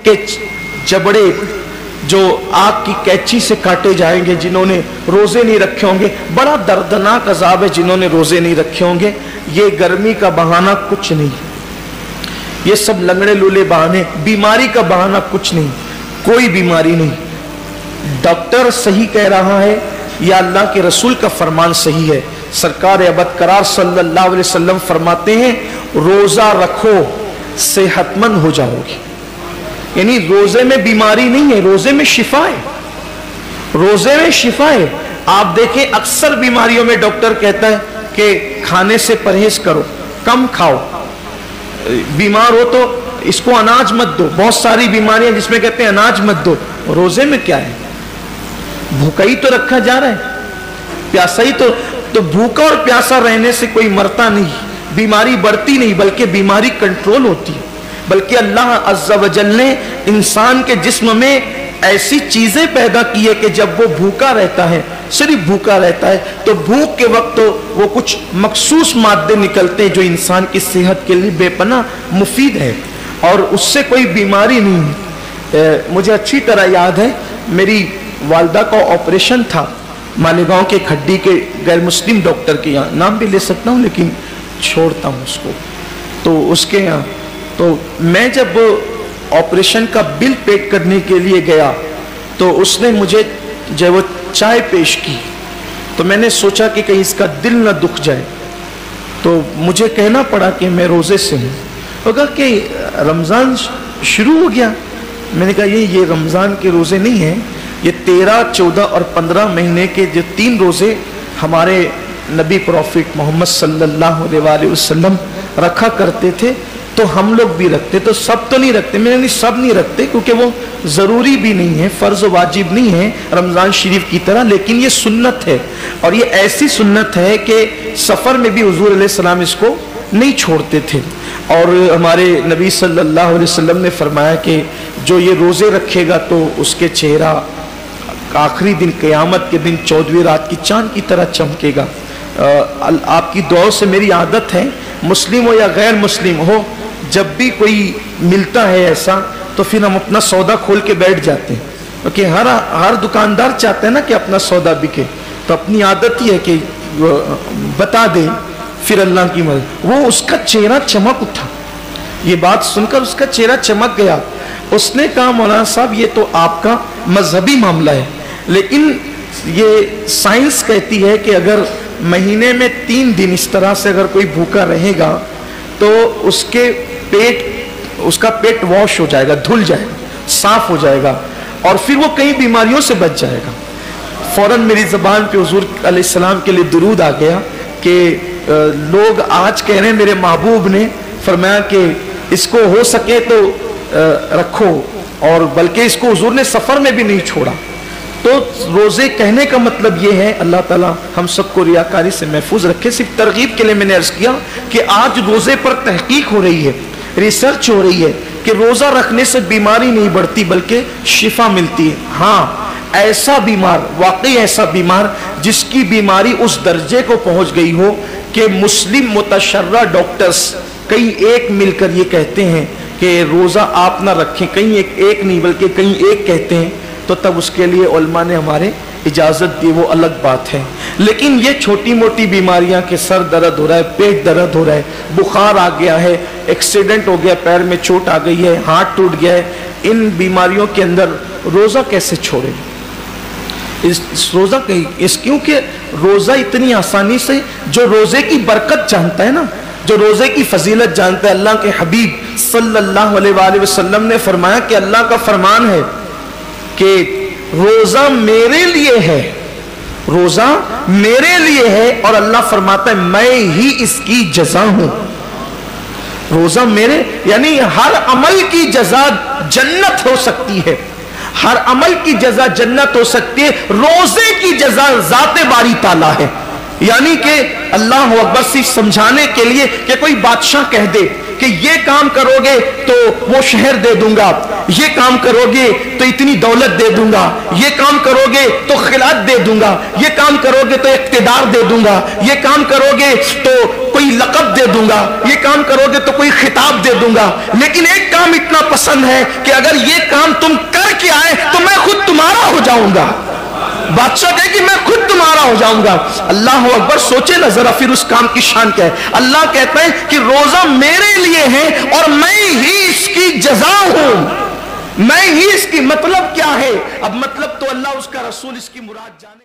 के जबड़े जो आग की कैंची से काटे जाएंगे जिन्होंने रोजे नहीं रखे होंगे। बड़ा दर्दनाक अजाब है जिन्होंने रोजे नहीं रखे होंगे। ये गर्मी का बहाना कुछ नहीं, ये सब लंगड़े लूले बहाने, बीमारी का बहाना कुछ नहीं, कोई बीमारी नहीं। डॉक्टर सही कह रहा है या अल्लाह के रसूल का फरमान सही है। सरकार अबद करार सल्लल्लाहु अलैहि वसल्लम फरमाते हैं रोजा रखो सेहतमंद हो जाओगे। यानी रोजे में बीमारी नहीं है, रोजे में शिफा है, रोजे में शिफा है। आप देखें अक्सर बीमारियों में डॉक्टर कहता है कि खाने से परहेज करो, कम खाओ, बीमार हो तो इसको अनाज मत दो। बहुत सारी बीमारियां जिसमें कहते हैं अनाज मत दो, रोजे में क्या है? भूखा ही तो रखा जा रहा है, प्यासा ही तो भूखा और प्यासा रहने से कोई मरता नहीं, बीमारी बढ़ती नहीं, बल्कि बीमारी कंट्रोल होती है। बल्कि अल्लाह अज़्ज़ा वजल ने इंसान के जिस्म में ऐसी चीजें पैदा की है कि जब वो भूखा रहता है, सिर्फ भूखा रहता है, तो भूख के वक्त तो वो कुछ मखसूस मादे निकलते हैं जो इंसान की सेहत के लिए बेपनाह मुफीद है और उससे कोई बीमारी नहीं है। मुझे अच्छी तरह याद है मेरी वालदा का ऑपरेशन था मालेगांव के खड्डी के गैर मुस्लिम डॉक्टर के यहाँ, नाम भी ले सकता हूँ लेकिन छोड़ता हूँ उसको, तो उसके यहाँ। तो मैं जब ऑपरेशन का बिल पेड करने के लिए गया तो उसने मुझे जब वो चाय पेश की तो मैंने सोचा कि कहीं इसका दिल न दुख जाए, तो मुझे कहना पड़ा कि मैं रोजे से हूँ। वो कहा कि रमज़ान शुरू हो गया। मैंने कहा ये रमज़ान के रोज़े नहीं हैं, ये 13, 14 और 15 महीने के जो 3 रोज़े हमारे नबी प्रॉफिट मोहम्मद सल्लल्लाहु अलैहि वसल्लम रखा करते थे, तो हम लोग भी रखते। तो सब तो नहीं रखते, मैंने नहीं सब नहीं रखते क्योंकि वो ज़रूरी भी नहीं है, फ़र्ज़ वाजिब नहीं है रमज़ान शरीफ की तरह, लेकिन ये सुन्नत है। और ये ऐसी सुन्नत है कि सफ़र में भी हुज़ूर अलैहिस्सलाम इसको नहीं छोड़ते थे। और हमारे नबी सल्लल्लाहु अलैहि वसल्लम ने फरमाया कि जो ये रोज़े रखेगा तो उसके चेहरा आखिरी दिन क़यामत के दिन 14वीं रात की चाँद की तरह चमकेगा। आपकी दुआओं से मेरी आदत है, मुस्लिम हो या गैर मुस्लिम हो, जब भी कोई मिलता है ऐसा तो फिर हम अपना सौदा खोल के बैठ जाते हैं, क्योंकि हर दुकानदार चाहते हैं ना कि अपना सौदा बिके। तो अपनी आदत ही है कि बता दे, फिर अल्लाह की मदद। वो उसका चेहरा चमक उठा, ये बात सुनकर उसका चेहरा चमक गया। उसने कहा मौलाना साहब ये तो आपका मजहबी मामला है, लेकिन ये साइंस कहती है कि अगर महीने में 3 दिन इस तरह से अगर कोई भूखा रहेगा तो उसका पेट वॉश हो जाएगा, धुल जाएगा, साफ हो जाएगा और फिर वो कई बीमारियों से बच जाएगा। फौरन मेरी ज़बान पे हुजूर अलैहिस्सलाम के लिए दुरूद आ गया कि लोग आज कह रहे हैं मेरे महबूब ने फरमाया कि इसको हो सके तो रखो, और बल्कि इसको हुजूर ने सफ़र में भी नहीं छोड़ा। तो रोज़े कहने का मतलब ये है, अल्लाह ताला हम सबको रियाकारी से महफूज रखे। सिर्फ तरगीब के लिए मैंने अर्ज़ किया कि आज रोज़े पर तहकीक हो रही है, रिसर्च हो रही है कि रोज़ा रखने से बीमारी नहीं बढ़ती बल्कि शिफा मिलती है। हाँ, ऐसा बीमार, वाकई ऐसा बीमार जिसकी बीमारी उस दर्जे को पहुँच गई हो कि मुस्लिम मुतशर्रा डॉक्टर्स कई एक मिलकर ये कहते हैं कि रोज़ा आप ना रखें, कहीं एक नहीं बल्कि कहीं एक कहते हैं, तो तब उसके लिए उलमा ने हमारे इजाज़त दी, वो अलग बात है। लेकिन ये छोटी मोटी बीमारियां कि सर दर्द हो रहा है, पेट दर्द हो रहा है, बुखार आ गया है, एक्सीडेंट हो गया, पैर में चोट आ गई है, हाथ टूट गया है, इन बीमारियों के अंदर रोज़ा कैसे छोड़ें? रोज़ा क्योंकि रोज़ा इतनी आसानी से, जो रोज़े की बरकत जानता है ना, जो रोज़े की फजीलत जानता है, अल्लाह के हबीब सल्लल्लाहु अलैहि वसल्लम ने फरमाया कि अल्लाह का फरमान है कि रोज़ा मेरे लिए है, रोज़ा मेरे लिए है, और अल्लाह फरमाता है मैं ही इसकी जज़ा हूं। रोज़ा मेरे, यानी हर अमल की जज़ा जन्नत हो सकती है, हर अमल की जज़ा जन्नत हो सकती है, रोज़े की जज़ा ज़ाते बारी ताला है। यानी कि अल्लाह अकबर से समझाने के लिए कि कोई बादशाह कह दे कि ये काम करोगे तो वो शहर दे दूंगा, یہ کام کرو گے تو اتنی دولت دے دوں گا، یہ کام کرو گے تو خلعت دے دوں گا، یہ کام کرو گے تو اقتدار دے دوں گا، یہ کام کرو گے تو کوئی لقب دے دوں گا، یہ کام کرو گے تو کوئی خطاب دے دوں گا، لیکن ایک کام اتنا پسند ہے کہ اگر یہ کام تم کر کے آئے تو میں خود تمہارا ہو جاؤں گا۔ بادشاہ کہے کہ میں خود تمہارا ہو جاؤں گا۔ اللہ اکبر، سوچے نا ذرا پھر اس کام کی شان کیا ہے۔ اللہ کہتا ہے کہ روزہ میرے لیے ہے اور میں ہی اس کی جزا ہوں، میں ہی اس کی، مطلب کیا ہے؟ اب مطلب تو اللہ اس کا رسول اس کی مراد جانے۔